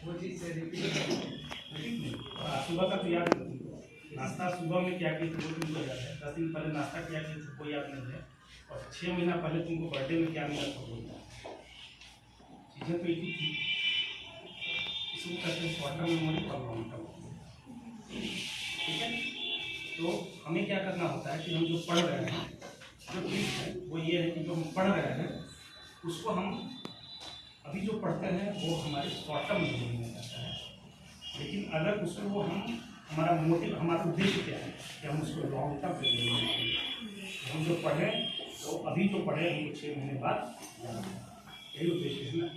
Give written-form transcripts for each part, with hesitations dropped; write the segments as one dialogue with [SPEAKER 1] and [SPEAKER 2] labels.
[SPEAKER 1] वो चीज़ से सुबह का तो याद है तुमको, नाश्ता सुबह में क्या किया था वो तुमको याद है, 10 दिन पहले नाश्ता क्या किया था कोई याद नहीं है, और 6 महीना पहले तुमको बर्थडे में क्या मिला था बोलता चीज़ें तो एक ही थी। इसको कहते हैं शॉर्ट टर्म मेमोरी और लॉन्ग टर्म। ठीक है, तो हमें क्या करना होता है कि हम जो पढ़ रहे हैं, जो चीज़ है वो ये है कि जो हम पढ़ रहे हैं उसको हम अभी जो पढ़ते हैं वो हमारे शॉर्ट टर्म मेमोरी में जाता है, लेकिन अगर उसको वो हमारा मोटिव, हमारा उद्देश्य क्या है कि हम उसको लॉन्ग टर्म मेमोरी में जाएंगे। हम जो पढ़ें तो अभी जो पढ़े हमको 6 महीने बाद याद है, यही उद्देश्य है ना।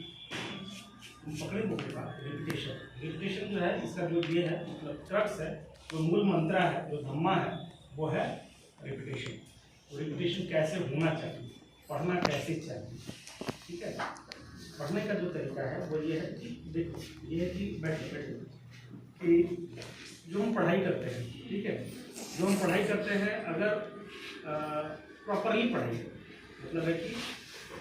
[SPEAKER 1] तुम पकड़े मुझे बात, रेपिटेशन जो है इसका जो ये है मतलब क्रक्स है, जो मूल मंत्रा है, जो धम्मा है वो है रेपिटेशन। रेपिटेशन कैसे होना चाहिए, पढ़ना कैसे चाहिए। ठीक है, पढ़ने का जो तरीका है वो ये है कि देखो, ये है कि बैठे कि जो हम पढ़ाई करते हैं, ठीक है, जो हम पढ़ाई करते हैं अगर प्रॉपरली पढ़ाई, मतलब है कि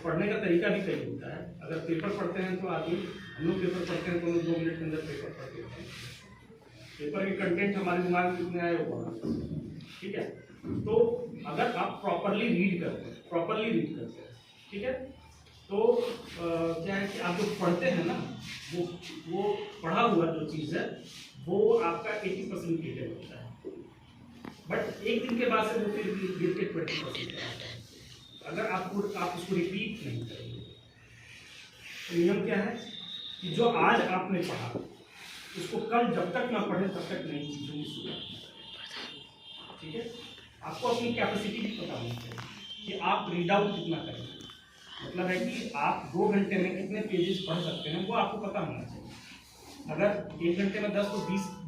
[SPEAKER 1] पढ़ने का तरीका भी कई होता है। अगर पेपर पढ़ते हैं तो आदमी, हम लोग पेपर पढ़ते हैं तो 2 मिनट के अंदर पेपर पढ़ते हैं, पेपर के कंटेंट हमारे दिमाग में आए होगा। ठीक है, तो अगर आप प्रॉपरली रीड करते हैं, ठीक है, तो क्या है कि आप जो पढ़ते हैं ना वो पढ़ा हुआ जो चीज़ है वो आपका 80% क्लियर होता है, बट एक दिन के बाद से वो फिर गिर के 20% आता है अगर आप उसको रिपीट नहीं करेंगे। तो नियम क्या है कि जो आज आपने पढ़ा उसको कल जब तक ना पढ़े तब तक नई चीज़ों की शुरुआत। ठीक है, आपको अपनी कैपेसिटी भी पता होनी चाहिए कि आप रीड आउट कितना करेंगे, मतलब है कि आप 2 घंटे में कितने पेजेस पढ़ सकते हैं वो आपको पता होना चाहिए। अगर 1 घंटे में 10 तो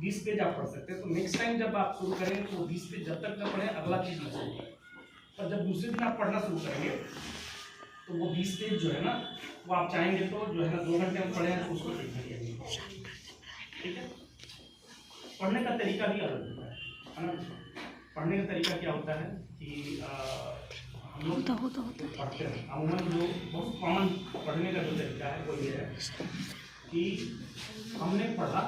[SPEAKER 1] 20 पेज आप पढ़ सकते हैं, तो नेक्स्ट टाइम जब आप शुरू करेंगे तो 20 पेज जब तक न पढ़ें अगला चीज़ न शुरू करें, और जब दूसरे दिन आप पढ़ना शुरू करेंगे तो वो 20 पेज जो है ना वो आप चाहेंगे तो जो है ना 2 घंटे में पढ़े हैं तो उसको 1 घंटे में। ठीक है, पढ़ने का तरीका भी अलग होता है ना। पढ़ने का तरीका क्या होता है कि हम लोग पढ़ते हैं अमूमन जो बहुत कॉमन पढ़ने का जो तरीका है वो ये है कि हमने पढ़ा